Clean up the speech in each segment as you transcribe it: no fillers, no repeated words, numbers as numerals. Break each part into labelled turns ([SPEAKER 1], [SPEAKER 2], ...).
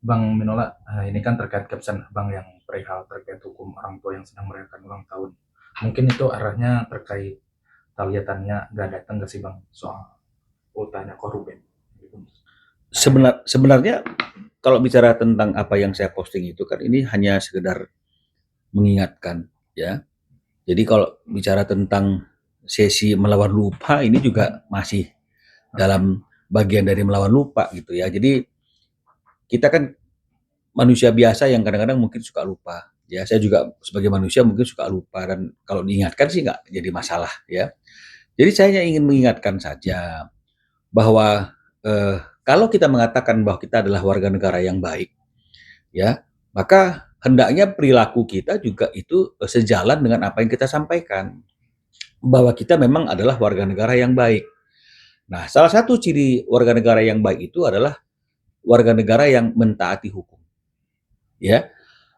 [SPEAKER 1] Bang Minola, ini kan terkait caption Abang yang perihal terkait hukum orang tua yang sedang merayakan ulang tahun. Mungkin itu arahnya terkait taliatannya nggak datang nggak sih Bang soal ultahnya korban. Gitu. Arahnya.
[SPEAKER 2] Sebenarnya kalau bicara tentang apa yang saya posting itu kan ini hanya sekedar mengingatkan ya. Jadi kalau bicara tentang sesi melawan lupa ini juga masih
[SPEAKER 1] Oke.
[SPEAKER 2] dalam bagian dari melawan lupa gitu ya. Jadi kita kan manusia biasa yang kadang-kadang mungkin suka lupa. Ya, saya juga sebagai manusia mungkin suka lupa dan kalau diingatkan sih nggak jadi masalah ya. Jadi saya hanya ingin mengingatkan saja bahwa kalau kita mengatakan bahwa kita adalah warga negara yang baik, ya, maka hendaknya perilaku kita juga itu sejalan dengan apa yang kita sampaikan, bahwa kita memang adalah warga negara yang baik. Nah, salah satu ciri warga negara yang baik itu adalah warga negara yang mentaati hukum, ya.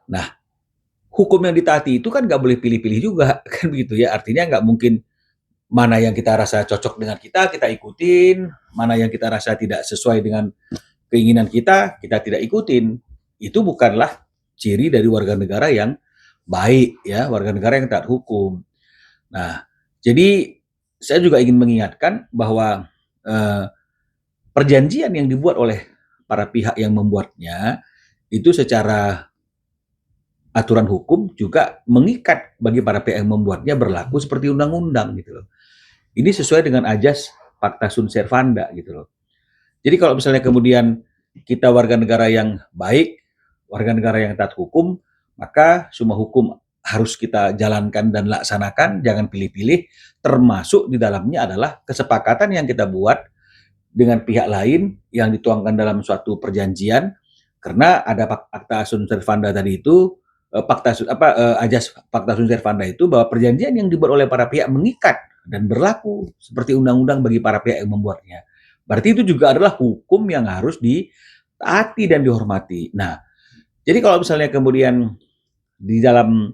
[SPEAKER 2] Nah, hukum yang ditaati itu kan nggak boleh pilih-pilih juga, kan begitu ya. Artinya nggak mungkin mana yang kita rasa cocok dengan kita ikutin, mana yang kita rasa tidak sesuai dengan keinginan kita tidak ikutin. Itu bukanlah ciri dari warga negara yang baik ya, warga negara yang taat hukum. Nah, jadi saya juga ingin mengingatkan bahwa eh, perjanjian yang dibuat oleh para pihak yang membuatnya itu secara aturan hukum juga mengikat bagi para pihak yang membuatnya berlaku seperti undang-undang gitu loh. Ini sesuai dengan ajas Pacta Sunt Servanda gitu loh. Jadi kalau misalnya kemudian kita warga negara yang baik, warga negara yang taat hukum, maka semua hukum harus kita jalankan dan laksanakan, jangan pilih-pilih, termasuk di dalamnya adalah kesepakatan yang kita buat dengan pihak lain yang dituangkan dalam suatu perjanjian, karena ada Pacta Sunt Servanda tadi itu, ajas Pacta Sunt Servanda itu bahwa perjanjian yang dibuat oleh para pihak mengikat dan berlaku seperti undang-undang bagi para pihak yang membuatnya. Berarti itu juga adalah hukum yang harus ditaati dan dihormati. Nah, jadi kalau misalnya kemudian di dalam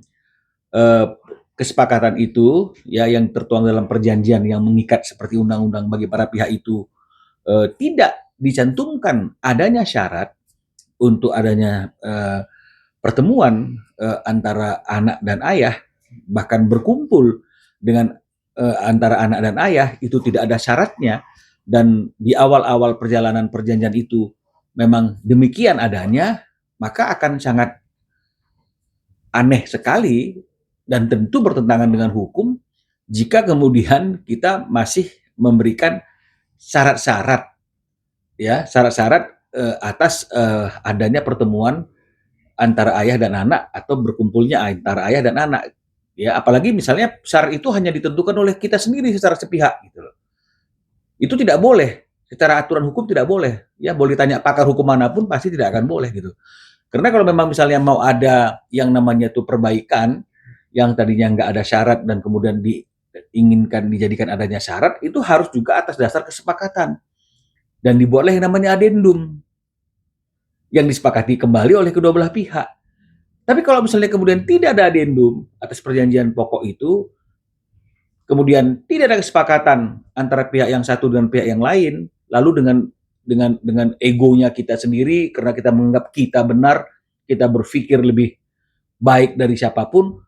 [SPEAKER 2] eh, kesepakatan itu ya yang tertuang dalam perjanjian yang mengikat seperti undang-undang bagi para pihak itu tidak dicantumkan adanya syarat untuk adanya pertemuan antara anak dan ayah, bahkan berkumpul dengan antara anak dan ayah itu tidak ada syaratnya, dan di awal-awal perjalanan perjanjian itu memang demikian adanya, maka akan sangat aneh sekali dan tentu bertentangan dengan hukum jika kemudian kita masih memberikan syarat-syarat ya, syarat-syarat atas adanya pertemuan antara ayah dan anak atau berkumpulnya antara ayah dan anak. Ya, apalagi misalnya syarat itu hanya ditentukan oleh kita sendiri secara sepihak gitu loh. Itu tidak boleh. Secara aturan hukum tidak boleh. Ya, boleh tanya pakar hukum manapun pasti tidak akan boleh gitu. Karena kalau memang misalnya mau ada yang namanya itu perbaikan yang tadinya nggak ada syarat dan kemudian diinginkan dijadikan adanya syarat, itu harus juga atas dasar kesepakatan dan dibuatlah yang namanya adendum yang disepakati kembali oleh kedua belah pihak. Tapi kalau misalnya kemudian tidak ada adendum atas perjanjian pokok itu, kemudian tidak ada kesepakatan antara pihak yang satu dengan pihak yang lain, lalu dengan egonya kita sendiri karena kita menganggap kita benar, kita berpikir lebih baik dari siapapun,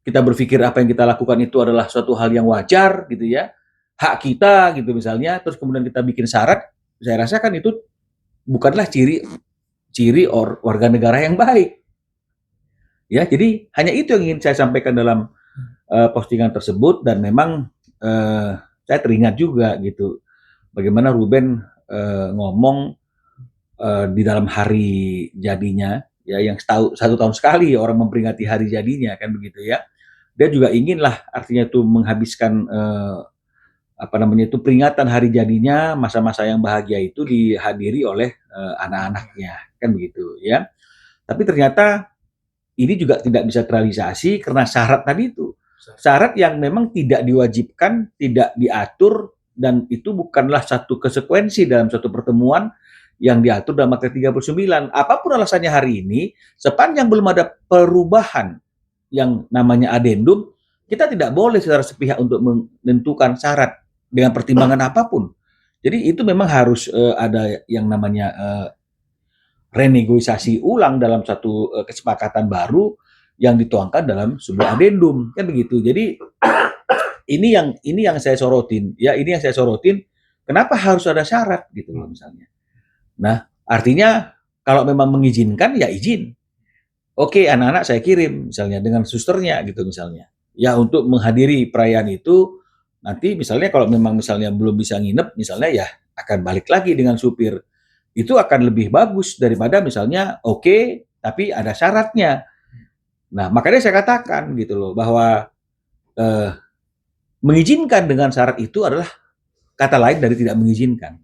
[SPEAKER 2] kita berpikir apa yang kita lakukan itu adalah suatu hal yang wajar gitu ya, hak kita gitu misalnya, terus kemudian kita bikin syarat, saya rasa kan itu bukanlah ciri ciri warga negara yang baik. Ya, jadi hanya itu yang ingin saya sampaikan dalam postingan tersebut, dan memang saya teringat juga gitu bagaimana Ruben ngomong di dalam hari jadinya ya, yang satu tahun sekali orang memperingati hari jadinya kan begitu ya. Dia juga inginlah artinya itu menghabiskan apa namanya itu peringatan hari jadinya, masa-masa yang bahagia itu dihadiri oleh anak-anaknya kan begitu ya. Tapi ternyata ini juga tidak bisa terrealisasi karena syarat tadi itu. Syarat yang memang tidak diwajibkan, tidak diatur, dan itu bukanlah satu konsekuensi dalam suatu pertemuan yang diatur dalam materi 39. Apapun alasannya hari ini, sepanjang belum ada perubahan yang namanya adendum, kita tidak boleh secara sepihak untuk menentukan syarat dengan pertimbangan apapun. Jadi itu memang harus ada yang namanya renegosiasi ulang dalam satu kesepakatan baru yang dituangkan dalam sebuah adendum, kan begitu. Jadi ini yang saya sorotin, ya ini yang saya sorotin. Kenapa harus ada syarat gitu loh misalnya. Nah, artinya kalau memang mengizinkan ya izin. Oke, anak-anak saya kirim misalnya dengan susternya gitu misalnya. Ya untuk menghadiri perayaan itu nanti misalnya kalau memang misalnya belum bisa nginep misalnya ya akan balik lagi dengan supir. Itu akan lebih bagus daripada misalnya oke, tapi ada syaratnya. Nah, makanya saya katakan gitu loh bahwa eh, mengizinkan dengan syarat itu adalah kata lain dari tidak mengizinkan.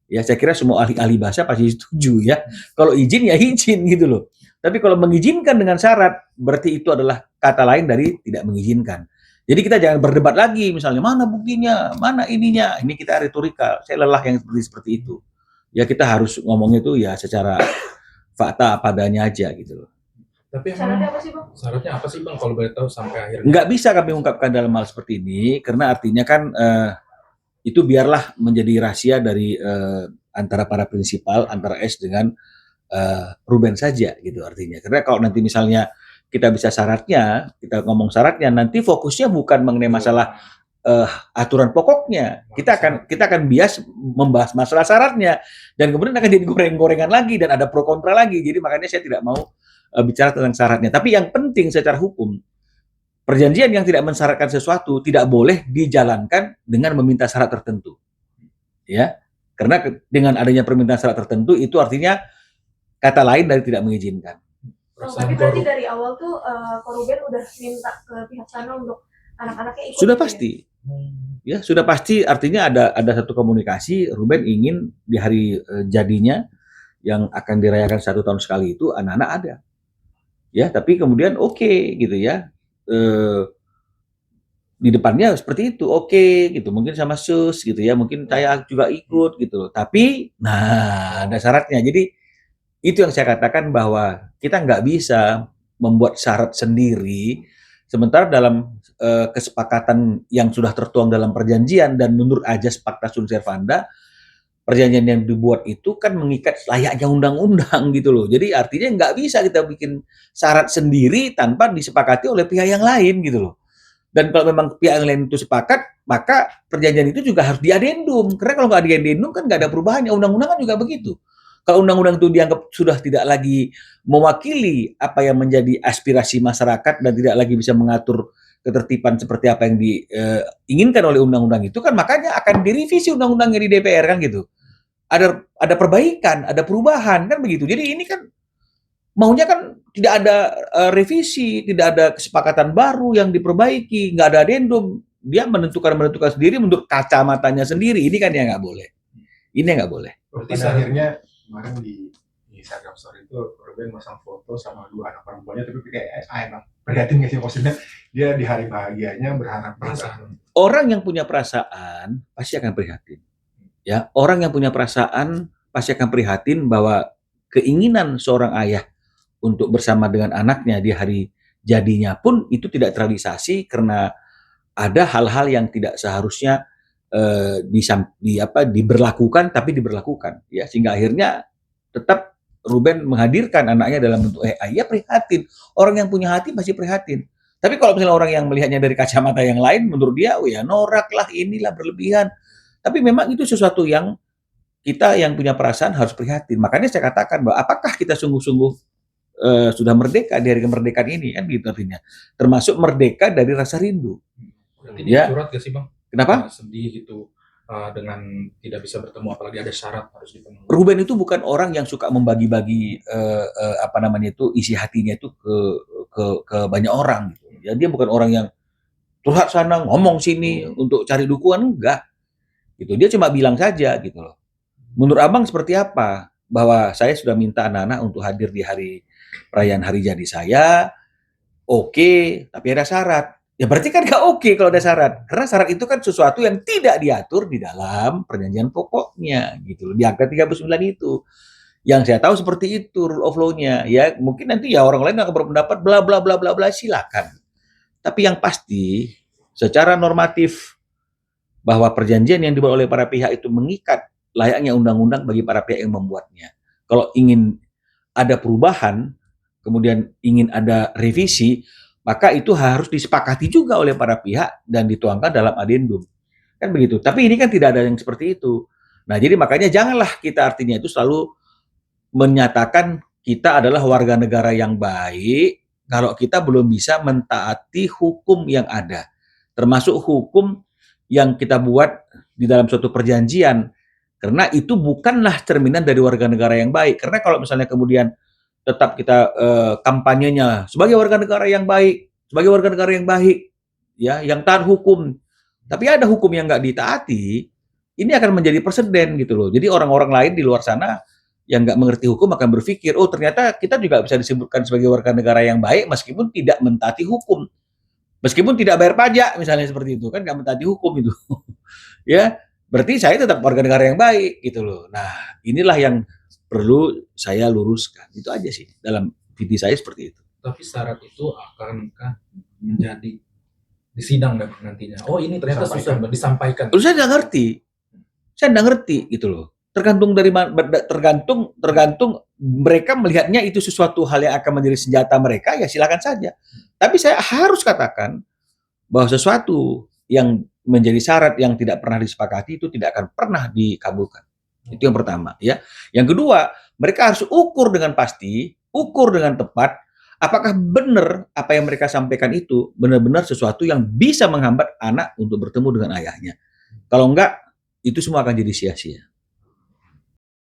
[SPEAKER 2] Ya, saya kira semua ahli-ahli bahasa pasti setuju ya. Kalau izin ya izin gitu loh. Tapi kalau mengizinkan dengan syarat, berarti itu adalah kata lain dari tidak mengizinkan. Jadi kita jangan berdebat lagi, misalnya mana buktinya, mana ininya. Ini kita retorika. Saya lelah yang seperti itu. Ya kita harus ngomongnya itu ya secara fakta apa adanya aja gitu loh.
[SPEAKER 1] Tapi
[SPEAKER 3] Syaratnya
[SPEAKER 1] emang
[SPEAKER 3] apa sih, Bang?
[SPEAKER 1] syaratnya apa sih Bang kalau boleh tahu sampai akhirnya?
[SPEAKER 2] Nggak bisa kami ungkapkan dalam hal seperti ini, karena artinya kan itu biarlah menjadi rahasia dari antara para prinsipal, antara S dengan Ruben saja gitu artinya. Karena kalau nanti misalnya kita bisa syaratnya, kita ngomong syaratnya, nanti fokusnya bukan mengenai masalah aturan pokoknya. Kita akan bias membahas masalah syaratnya dan kemudian akan jadi goreng-gorengan lagi dan ada pro kontra lagi. Jadi makanya saya tidak mau bicara tentang syaratnya. Tapi yang penting secara hukum, perjanjian yang tidak mensyaratkan sesuatu tidak boleh dijalankan dengan meminta syarat tertentu. Ya. Karena dengan adanya permintaan syarat tertentu itu artinya kata lain dari tidak mengizinkan.
[SPEAKER 3] Tapi berarti dari awal tuh Koruben udah minta ke pihak sana untuk anak-anaknya ikut.
[SPEAKER 2] Sudah pasti. Ya, sudah pasti artinya ada satu komunikasi Ruben ingin di hari jadinya yang akan dirayakan 1 tahun sekali itu anak-anak ada. Ya, tapi kemudian oke gitu ya. Di depannya seperti itu, oke gitu. Mungkin sama sus gitu ya, mungkin saya juga ikut gitu loh. Tapi nah ada syaratnya. Jadi itu yang saya katakan bahwa kita nggak bisa membuat syarat sendiri sementara dalam kesepakatan yang sudah tertuang dalam perjanjian dan menurut ajas Pacta Sunt Servanda perjanjian yang dibuat itu kan mengikat layaknya undang-undang gitu loh. Jadi artinya nggak bisa kita bikin syarat sendiri tanpa disepakati oleh pihak yang lain gitu loh. Dan kalau memang pihak yang lain itu sepakat, maka perjanjian itu juga harus diadendum. Karena kalau nggak diadendum kan nggak ada perubahannya. Undang-undang kan juga begitu. Kalau undang-undang itu dianggap sudah tidak lagi mewakili apa yang menjadi aspirasi masyarakat dan tidak lagi bisa mengatur ketertiban seperti apa yang diinginkan oleh undang-undang itu kan makanya akan direvisi undang-undangnya di DPR kan gitu. Ada perbaikan, ada perubahan kan begitu. Jadi ini kan maunya kan tidak ada revisi, tidak ada kesepakatan baru yang diperbaiki, nggak ada adendum. Dia menentukan sendiri menurut kacamatanya sendiri. Ini kan yang nggak boleh. Ini yang nggak boleh.
[SPEAKER 4] Berarti akhirnya kemarin di Instagram story itu Ruben masang foto sama 2 anak perempuannya, tapi kayak emang prihatin nggak sih maksudnya dia di hari bahagianya berharap perasaan.
[SPEAKER 2] Orang yang punya perasaan pasti akan prihatin. Ya, orang yang punya perasaan pasti akan prihatin bahwa keinginan seorang ayah untuk bersama dengan anaknya di hari jadinya pun itu tidak terrealisasi karena ada hal-hal yang tidak seharusnya diberlakukan tapi diberlakukan ya sehingga akhirnya tetap Ruben menghadirkan anaknya dalam bentuk iya prihatin. Orang yang punya hati pasti prihatin. Tapi kalau misalnya orang yang melihatnya dari kacamata yang lain menurut dia oh ya norak lah inilah berlebihan. Tapi memang itu sesuatu yang kita yang punya perasaan harus prihatin. Makanya saya katakan bahwa apakah kita sungguh-sungguh sudah merdeka di hari kemerdekaan ini kan gitu artinya. Termasuk merdeka dari rasa rindu.
[SPEAKER 1] Berarti
[SPEAKER 2] Ya.
[SPEAKER 1] surat gak sih Bang?
[SPEAKER 2] Kenapa?
[SPEAKER 1] Sedih gitu dengan tidak bisa bertemu apalagi ada syarat harus dipenuhi.
[SPEAKER 2] Ruben itu bukan orang yang suka membagi-bagi apa namanya itu isi hatinya itu ke banyak orang gitu. Ya dia bukan orang yang curhat sana ngomong sini untuk cari dukungan enggak. Gitu. Dia cuma bilang saja gitu loh. Menurut Abang seperti apa? Bahwa saya sudah minta anak-anak untuk hadir di hari perayaan hari jadi saya. Oke, tapi ada syarat. Ya berarti kan nggak oke kalau ada syarat. Karena syarat itu kan sesuatu yang tidak diatur di dalam perjanjian pokoknya gitu loh. Di angka 39 itu. Yang saya tahu seperti itu rule of law-nya. Ya mungkin nanti ya orang lain akan berpendapat bla bla bla bla bla silakan. Tapi yang pasti secara normatif bahwa perjanjian yang dibuat oleh para pihak itu mengikat layaknya undang-undang bagi para pihak yang membuatnya. Kalau ingin ada perubahan, kemudian ingin ada revisi, maka itu harus disepakati juga oleh para pihak dan dituangkan dalam adendum. Kan begitu. Tapi ini kan tidak ada yang seperti itu. Nah, jadi makanya janganlah kita artinya itu selalu menyatakan kita adalah warga negara yang baik kalau kita belum bisa mentaati hukum yang ada. Termasuk hukum yang kita buat di dalam suatu perjanjian. Karena itu bukanlah cerminan dari warga negara yang baik. Karena kalau misalnya kemudian tetap kita kampanyenya sebagai warga negara yang baik, sebagai warga negara yang baik, ya, yang taat hukum. Tapi ada hukum yang nggak ditaati, ini akan menjadi presiden gitu loh. Jadi orang-orang lain di luar sana yang nggak mengerti hukum akan berpikir, oh ternyata kita juga bisa disebutkan sebagai warga negara yang baik meskipun tidak mentaati hukum. Meskipun tidak bayar pajak misalnya seperti itu, kan nggak mentaati hukum itu. Ya, berarti saya tetap warga negara yang baik gitu loh. Nah, inilah yang perlu saya luruskan. Itu aja sih dalam visi saya seperti itu.
[SPEAKER 1] Tapi syarat itu akankah menjadi di sidang nggak Bang, nantinya? Oh ini ternyata susah Bang, disampaikan.
[SPEAKER 2] Terus saya nggak ngerti gitu loh. Tergantung dari tergantung mereka melihatnya itu sesuatu hal yang akan menjadi senjata mereka, ya silakan saja. Tapi saya harus katakan bahwa sesuatu yang menjadi syarat yang tidak pernah disepakati itu tidak akan pernah dikabulkan. Itu yang pertama, ya. Yang kedua, mereka harus ukur dengan pasti, ukur dengan tepat, apakah benar apa yang mereka sampaikan itu benar-benar sesuatu yang bisa menghambat anak untuk bertemu dengan ayahnya. Kalau enggak, itu semua akan jadi sia-sia.